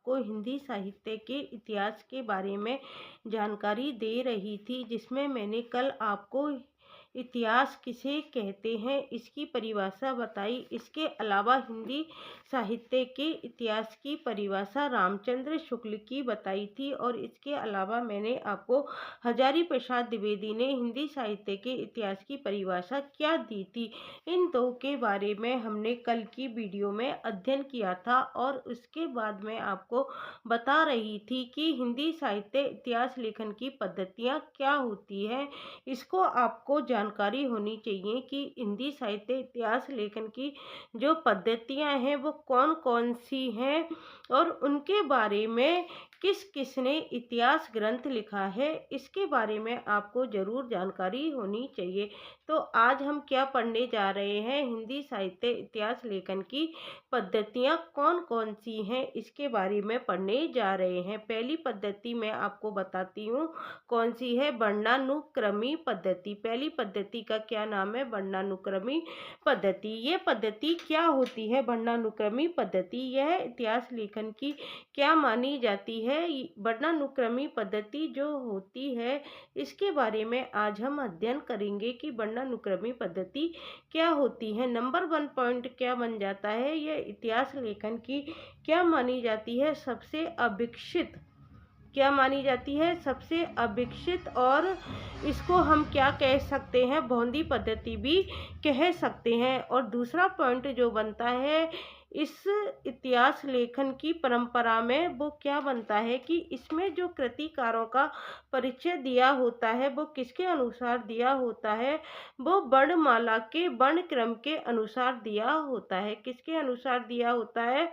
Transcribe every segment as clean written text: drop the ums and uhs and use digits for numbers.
आपको हिंदी साहित्य के इतिहास के बारे में जानकारी दे रही थी, जिसमें मैंने कल आपको इतिहास किसे कहते हैं इसकी परिभाषा बताई। इसके अलावा हिंदी साहित्य के इतिहास की परिभाषा रामचंद्र शुक्ल की बताई थी, और इसके अलावा मैंने आपको हजारी प्रसाद द्विवेदी ने हिंदी साहित्य के इतिहास की परिभाषा क्या दी थी। इन दो के बारे में हमने कल की वीडियो में अध्ययन किया था, और उसके बाद मैं आपको बता रही थी कि हिंदी साहित्य इतिहास लेखन की पद्धतियाँ क्या होती हैं। इसको आपको जानकारी होनी चाहिए कि हिंदी साहित्य इतिहास लेखन की जो पद्धतियाँ हैं वो कौन कौन सी हैं, और उनके बारे में किस किसने इतिहास ग्रंथ लिखा है, इसके बारे में आपको ज़रूर जानकारी होनी चाहिए। तो आज हम क्या पढ़ने जा रहे हैं, हिंदी साहित्य इतिहास लेखन की पद्धतियाँ कौन कौन सी हैं, इसके बारे में पढ़ने जा रहे हैं। पहली पद्धति मैं आपको बताती हूँ कौन सी है, वर्णानुक्रमी पद्धति। पहली पद्धति का क्या नाम है, वर्णानुक्रमी पद्धति। ये पद्धति क्या होती है, वर्णानुक्रमी पद्धति, यह इतिहास लेखन की क्या मानी जाती है। वर्णानुक्रमी पद्धति जो होती है इसके बारे में आज हम अध्ययन करेंगे कि वर्णानुक्रमी पद्धति क्या होती है। नंबर 1 पॉइंट क्या बन जाता है, यह इतिहास लेखन की क्या मानी जाती है, सबसे अविकसित क्या मानी जाती है, सबसे अविकसित, और इसको हम क्या कह सकते हैं, भौंदी पद्धति भी कह सकते हैं। और दूसरा पॉइंट जो बनता है इस इतिहास लेखन की परंपरा में, वो क्या बनता है कि इसमें जो कृतिकारों का परिचय दिया होता है वो किसके अनुसार दिया होता है, वो वर्णमाला के वर्ण क्रम के अनुसार दिया होता है। किसके अनुसार दिया होता है,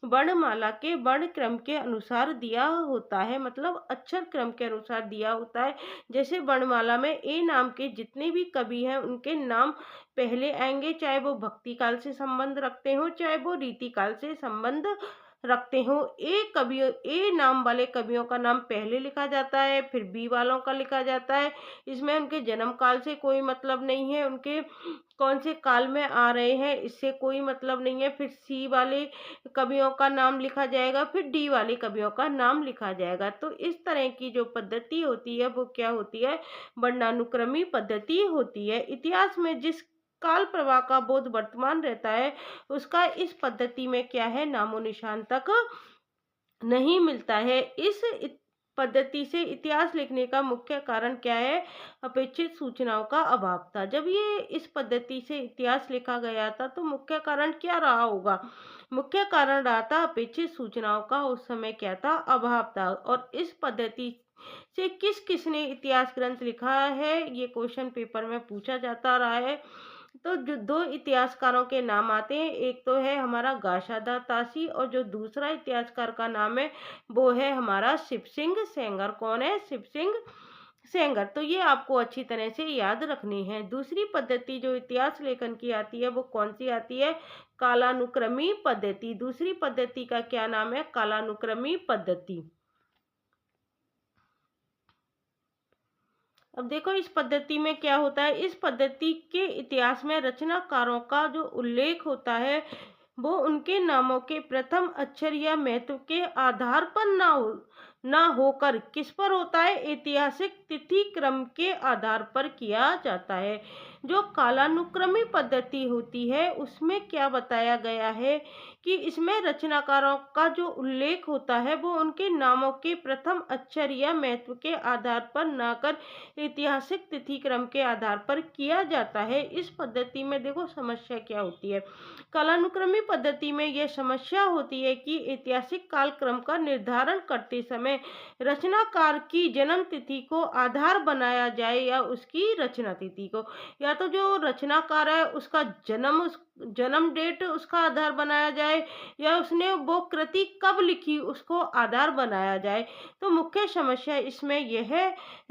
वर्णमाला के वर्ण क्रम के अनुसार दिया होता है, मतलब अक्षर क्रम के अनुसार दिया होता है। जैसे वर्णमाला में ए नाम के जितने भी कवि हैं उनके नाम पहले आएंगे, चाहे वो भक्ति काल से संबंध रखते हो चाहे वो रीति काल से संबंध रखते हो। ए नाम वाले कवियों का नाम पहले लिखा जाता है, फिर बी वालों का लिखा जाता है। इसमें उनके जन्म काल से कोई मतलब नहीं है, उनके कौन से काल में आ रहे हैं इससे कोई मतलब नहीं है। फिर सी वाले कवियों का नाम लिखा जाएगा, फिर डी वाले कवियों का नाम लिखा जाएगा। तो इस तरह की जो पद्धति होती है वो क्या होती है, वर्णानुक्रमी पद्धति होती है। इतिहास में जिस काल प्रवाह का बोध वर्तमान रहता है उसका इस पद्धति में क्या है, नामो निशान तक नहीं मिलता है। पद्धति से इतिहास लिखने का मुख्य कारण क्या है, अपेक्षित सूचनाओं का अभाव था। जब ये इस पद्धति से इतिहास लिखा गया था तो मुख्य कारण क्या रहा होगा, मुख्य कारण रहा था अपेक्षित सूचनाओं का उस समय क्या था, अभाव था। और इस पद्धति से किस किसने इतिहास ग्रंथ लिखा है, ये क्वेश्चन पेपर में पूछा जाता रहा है। तो जो दो इतिहासकारों के नाम आते हैं, एक तो है हमारा गाशादा तासी, और जो दूसरा इतिहासकार का नाम है वो है हमारा शिव सिंह सेंगर। कौन है, शिव सिंह सेंगर। तो ये आपको अच्छी तरह से याद रखनी है। दूसरी पद्धति जो इतिहास लेखन की आती है वो कौन सी आती है, कालानुक्रमी पद्धति। दूसरी पद्धति का क्या नाम है, कालानुक्रमी पद्धति। अब देखो इस पद्धति में क्या होता है, इस पद्धति के इतिहास में रचनाकारों का जो उल्लेख होता है वो उनके नामों के प्रथम अक्षर या महत्व के आधार पर ना होकर किस पर होता है, ऐतिहासिक तिथि क्रम के आधार पर किया जाता है। जो कालानुक्रमी पद्धति होती है उसमें क्या बताया गया है कि इसमें रचनाकारों का जो उल्लेख होता है वो उनके नामों के प्रथम अक्षर या महत्व के आधार पर ना कर ऐतिहासिक तिथि क्रम के आधार पर किया जाता है। इस पद्धति में देखो समस्या क्या होती है, कालानुक्रमी पद्धति में यह समस्या होती है कि ऐतिहासिक कालक्रम का निर्धारण करते समय रचनाकार की जन्म तिथि को आधार बनाया जाए या उसकी रचना तिथि को, या तो जो रचनाकार है उसका जन्म डेट उसका आधार बनाया जाए, या उसने वो कृति कब लिखी उसको आधार बनाया जाए। तो मुख्य समस्या इसमें यह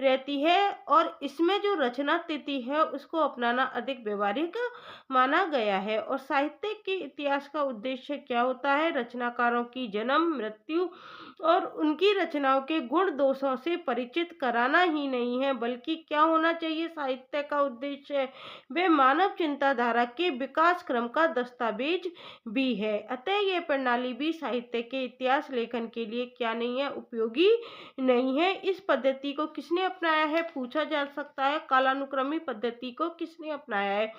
रहती है, और इसमें जो रचना तिथि है उसको अपनाना अधिक व्यवहारिक माना गया है। और साहित्य के इतिहास का उद्देश्य क्या होता है, रचनाकारों की जन्म, मृत्यु और उनकी रचनाओं के गुण दोषों से परिचित कराना ही नहीं है, बल्कि क्या होना चाहिए, साहित्य का उद्देश्य वे मानव चिंताधारा के विकास क्रम का दस्तावेज भी है। अतः यह प्रणाली भी साहित्य के इतिहास लेखन के लिए क्या नहीं है, उपयोगी नहीं है। इस पद्धति को किसने अपनाया है, पूछा जा सकता है। कालानुक्रमी पद्धति को किसने अपनाया है,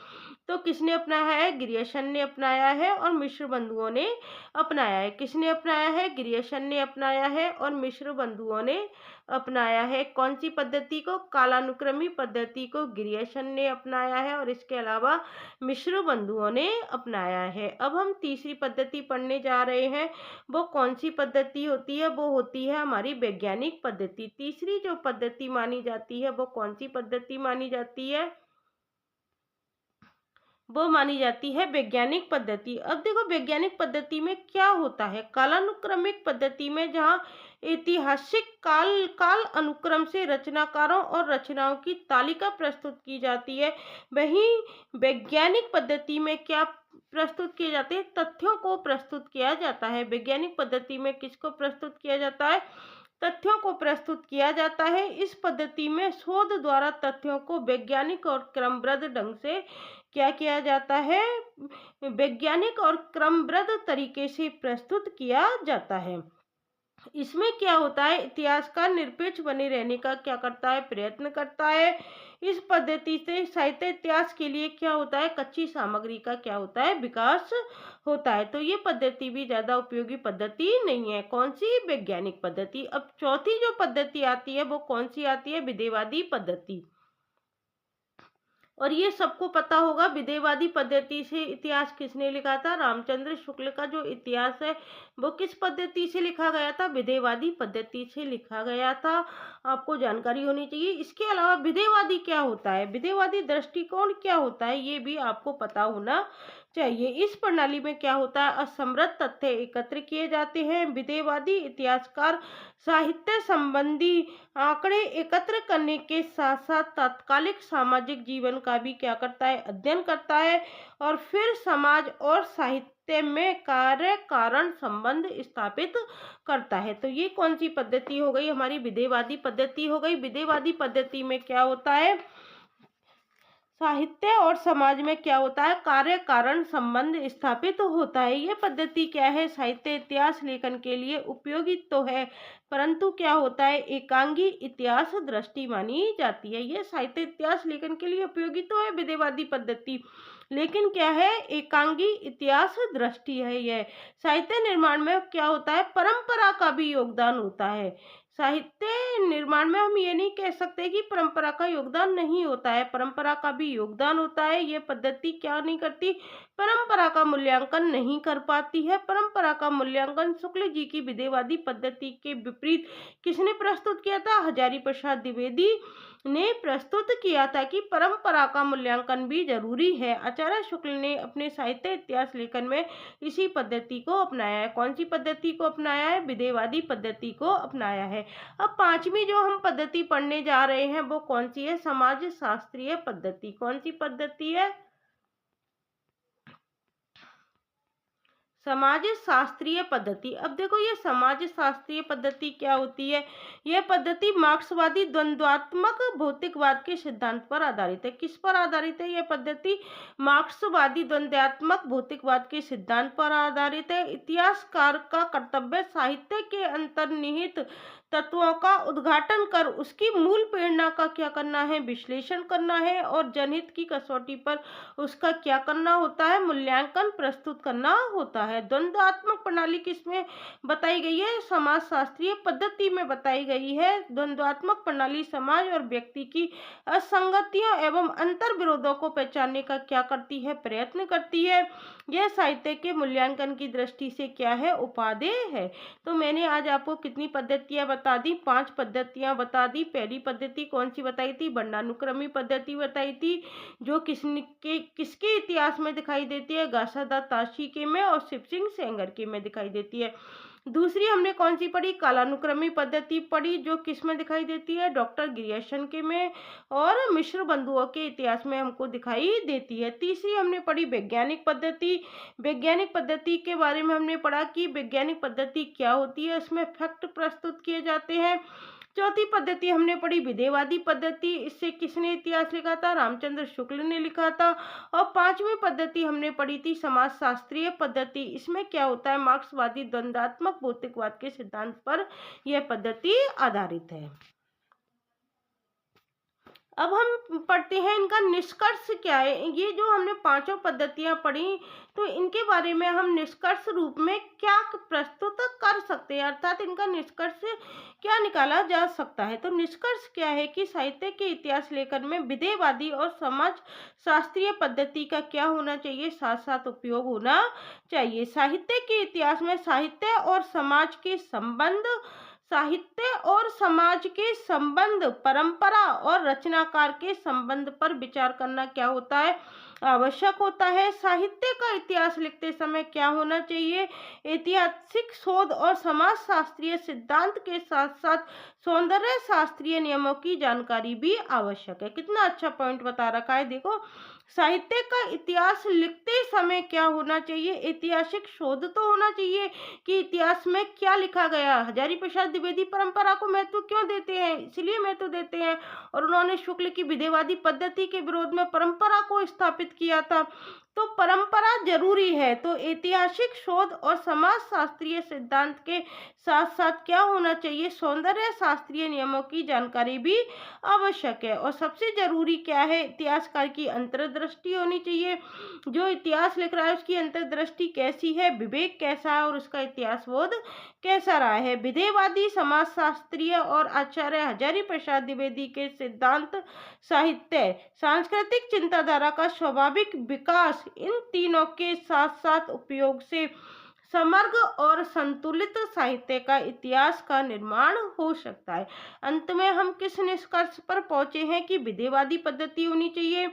तो किसने अपनाया है, ग्रियर्सन ने अपनाया है और मिश्र बंधुओं ने अपनाया है। किसने अपनाया है, ग्रियर्सन ने अपनाया है और मिश्र बंधुओं ने अपनाया है। कौन सी पद्धति को, कालानुक्रमी पद्धति को ग्रियर्सन ने अपनाया है और इसके अलावा मिश्र बंधुओं ने अपनाया है। अब हम तीसरी पद्धति पढ़ने जा रहे हैं। वो कौन सी पद्धति होती है, वो होती है हमारी वैज्ञानिक पद्धति। तीसरी जो पद्धति मानी जाती है वो कौन सी पद्धति मानी जाती है, वो मानी जाती है वैज्ञानिक पद्धति। अब देखो वैज्ञानिक पद्धति में क्या होता है, कालानुक्रमिक पद्धति में जहाँ ऐतिहासिक काल अनुक्रम से रचनाकारों और रचनाओं की तालिका प्रस्तुत की जाती है, वहीं वैज्ञानिक पद्धति में क्या प्रस्तुत किए जाते हैं, तथ्यों को प्रस्तुत किया जाता है। वैज्ञानिक पद्धति में किसको प्रस्तुत किया जाता है, तथ्यों को प्रस्तुत किया जाता है। इस पद्धति में शोध द्वारा तथ्यों को वैज्ञानिक और क्रमबद्ध ढंग से क्या किया जाता है, वैज्ञानिक और क्रमबद्ध तरीके से प्रस्तुत किया जाता है। इसमें क्या होता है, इतिहासकार निरपेक्ष बने रहने का क्या करता है, प्रयत्न करता है। इस पद्धति से साहित्य इतिहास के लिए क्या होता है, कच्ची सामग्री का क्या होता है, विकास होता है। तो ये पद्धति भी ज्यादा उपयोगी पद्धति नहीं है। कौन सी, वैज्ञानिक पद्धति। अब चौथी जो पद्धति आती है वो कौन सी आती है, विधेयवादी पद्धति। और ये सबको पता होगा, विधेयवादी पद्धति से इतिहास किसने लिखा था, रामचंद्र शुक्ल का जो इतिहास है वो किस पद्धति से लिखा गया था, विधेयवादी पद्धति से लिखा गया था। आपको जानकारी होनी चाहिए। इसके अलावा विधेयवादी क्या होता है, विधेयवादी दृष्टिकोण क्या होता है, ये भी आपको पता होना चाहिए। इस प्रणाली में क्या होता है, असमृद्ध तथ्य एकत्र किए जाते हैं। विधेयवादी इतिहासकार साहित्य संबंधी आंकड़े एकत्र करने के साथ साथ तात्कालिक सामाजिक जीवन का भी क्या करता है, अध्ययन करता है और फिर समाज और साहित्य में कार्य कारण संबंध स्थापित करता है। तो ये कौन सी पद्धति हो गई, हमारी विधेयवादी पद्धति हो गई। विधेयवादी पद्धति में क्या होता है, साहित्य और समाज में क्या होता है, कार्य कारण संबंध स्थापित होता है। ये पद्धति क्या है, साहित्य इतिहास लेखन के लिए उपयोगी तो है, परंतु क्या होता है, एकांगी इतिहास दृष्टि मानी जाती है। ये साहित्य इतिहास लेखन के लिए उपयोगी तो है विधेयवादी पद्धति, लेकिन क्या है, एकांगी इतिहास दृष्टि है। यह साहित्य निर्माण में क्या होता है, परंपरा का भी योगदान होता है। साहित्य निर्माण में हम ये नहीं कह सकते कि परंपरा का योगदान नहीं होता है, परंपरा का भी योगदान होता है। ये पद्धति क्या नहीं करती, परंपरा का मूल्यांकन नहीं कर पाती है। परंपरा का मूल्यांकन शुक्ल जी की विधेयवादी पद्धति के विपरीत किसने प्रस्तुत किया था, हजारी प्रसाद द्विवेदी ने प्रस्तुत किया था कि परंपरा का मूल्यांकन भी जरूरी है। आचार्य शुक्ल ने अपने साहित्य इतिहास लेखन में इसी पद्धति को अपनाया है। कौन सी पद्धति को अपनाया है, विधेयवादी पद्धति को अपनाया है। अब पांचवी जो हम पद्धति पढ़ने जा रहे हैं वो कौन सी है, समाज शास्त्रीय पद्धति। कौन सी पद्धति है, समाज शास्त्रीय पद्धति। अब देखो ये समाज शास्त्रीय पद्धति क्या होती है, यह पद्धति मार्क्सवादी द्वंद्वात्मक भौतिकवाद के सिद्धांत पर आधारित है। किस पर आधारित है यह पद्धति, मार्क्सवादी द्वंद्वात्मक भौतिकवाद के सिद्धांत पर आधारित है। इतिहासकार का कर्तव्य साहित्य के अंतर्निहित तत्वों का उद्घाटन कर उसकी मूल प्रेरणा का क्या करना है, विश्लेषण करना है और जनहित की कसौटी पर उसका क्या करना होता है, मूल्यांकन प्रस्तुत करना होता है। द्वंद्वात्मक प्रणाली किसमें बताई गई है, समाज शास्त्रीय पद्धति में बताई गई है। द्वंद्वात्मक प्रणाली समाज और व्यक्ति की असंगतियों एवं अंतर विरोधों को पहचानने का क्या करती है, प्रयत्न करती है। यह साहित्य के मूल्यांकन की दृष्टि से क्या है, उपादेय है। तो मैंने आज आपको कितनी पद्धतियां बता दी, 5 पद्धतियां बता दी। पहली पद्धति कौन सी बताई थी, वर्णानुक्रमी पद्धति बताई थी, जो किसके इतिहास में दिखाई देती है, घासादास ताशी के में और शिव सिंह सेंगर के में दिखाई देती है। दूसरी हमने कौन सी पढ़ी, कालानुक्रमी पद्धति पढ़ी, जो किस में दिखाई देती है, डॉक्टर ग्रियर्सन के में और मिश्र बंधुओं के इतिहास में हमको दिखाई देती है। तीसरी हमने पढ़ी वैज्ञानिक पद्धति। वैज्ञानिक पद्धति के बारे में हमने पढ़ा कि वैज्ञानिक पद्धति क्या होती है, उसमें फैक्ट प्रस्तुत किए जाते हैं। चौथी पद्धति हमने पढ़ी विधेयवादी पद्धति, इससे किसने इतिहास लिखा था? रामचंद्र शुक्ल ने लिखा था। और पांचवी पद्धति हमने पढ़ी थी समाजशास्त्रीय पद्धति, इसमें क्या होता है? मार्क्सवादी द्वंद्वात्मक भौतिकवाद के सिद्धांत पर यह पद्धति आधारित है। अब हम पढ़ते हैं इनका निष्कर्ष क्या है। ये जो हमने पांचों पद्धतियां पढ़ी, तो इनके बारे में हम निष्कर्ष रूप में क्या प्रस्तुत कर सकते हैं, अर्थात इनका निष्कर्ष क्या निकाला जा सकता है। तो निष्कर्ष क्या है कि साहित्य के इतिहास लेखन में विधेयवादी और समाज शास्त्रीय पद्धति का क्या होना चाहिए? साथ साथ उपयोग होना चाहिए। साहित्य के इतिहास में साहित्य और समाज के संबंध, साहित्य और समाज के संबंध, परंपरा और रचनाकार के संबंध पर विचार करना क्या होता है? आवश्यक होता है। साहित्य का इतिहास लिखते समय क्या होना चाहिए? ऐतिहासिक शोध और समाज शास्त्रीय सिद्धांत के साथ साथ सौंदर्य शास्त्रीय नियमों की जानकारी भी आवश्यक है। कितना अच्छा पॉइंट बता रखा है। देखो, साहित्य का इतिहास लिखते समय क्या होना चाहिए? ऐतिहासिक शोध तो होना चाहिए कि इतिहास में क्या लिखा गया। हजारी प्रसाद द्विवेदी परंपरा को महत्व क्यों देते हैं? इसलिए महत्व देते हैं, और उन्होंने शुक्ल की विधेयवादी पद्धति के विरोध में परंपरा को स्थापित किया था। तो परंपरा जरूरी है। तो ऐतिहासिक शोध और समाज शास्त्रीय सिद्धांत के साथ साथ क्या होना चाहिए? सौंदर्य शास्त्रीय नियमों की जानकारी भी आवश्यक है। और सबसे जरूरी क्या है? इतिहासकार की अंतर्दृष्टि होनी चाहिए। जो इतिहास लिख रहा है उसकी अंतर्दृष्टि कैसी है, विवेक कैसा है, और उसका इतिहास बोध कैसा रहा है। विधेयवादी, समाज शास्त्रीय और आचार्य हजारी प्रसाद द्विवेदी के सिद्धांत, साहित्य, सांस्कृतिक चिंताधारा का स्वाभाविक विकास, इन तीनों के साथ साथ उपयोग से समग्र और संतुलित साहित्य का इतिहास का निर्माण हो सकता है। अंत में हम किस निष्कर्ष पर पहुंचे हैं कि विधेयवादी पद्धति होनी चाहिए,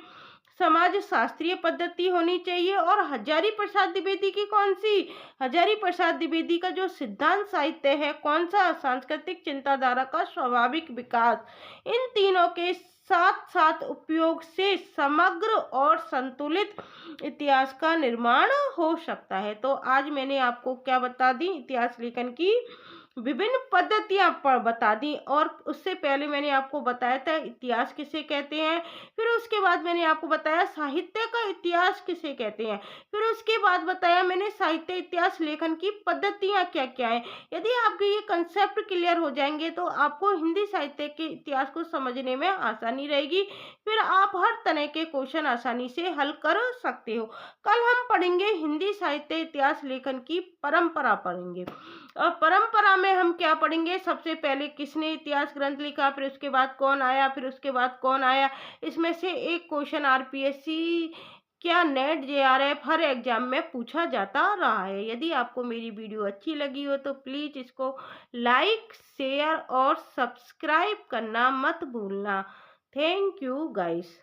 समाज शास्त्रीय पद्धति होनी चाहिए, और हजारी प्रसाद द्विवेदी की कौन सी? हजारी प्रसाद द्विवेदी का जो सिद्धांत साहित्य है, कौन सा? सांस्कृतिक चिंताधारा का स्वाभाविक विकास। इन तीनों के साथ साथ उपयोग से समग्र और संतुलित इतिहास का निर्माण हो सकता है। तो आज मैंने आपको क्या बता दी? इतिहास लेखन की विभिन्न पद्धतियां बता दी। और उससे पहले मैंने आपको बताया था इतिहास किसे कहते हैं, फिर उसके बाद मैंने आपको बताया साहित्य का इतिहास किसे कहते हैं, फिर उसके बाद बताया मैंने साहित्य इतिहास लेखन की पद्धतियां क्या क्या है। यदि आपके ये कंसेप्ट क्लियर हो जाएंगे तो आपको हिंदी साहित्य के इतिहास को समझने में आसानी रहेगी। फिर आप हर तरह के क्वेश्चन आसानी से हल कर सकते हो। कल हम पढ़ेंगे हिंदी साहित्य इतिहास लेखन की परंपरा पढ़ेंगे। और परंपरा में हम क्या पढ़ेंगे? सबसे पहले किसने इतिहास ग्रंथ लिखा, फिर उसके बाद कौन आया, फिर उसके बाद कौन आया। इसमें से एक क्वेश्चन आरपीएससी क्या नेट जेआरएफ हर एग्जाम में पूछा जाता रहा है। यदि आपको मेरी वीडियो अच्छी लगी हो तो प्लीज इसको लाइक, शेयर और सब्सक्राइब करना मत भूलना। Thank you guys.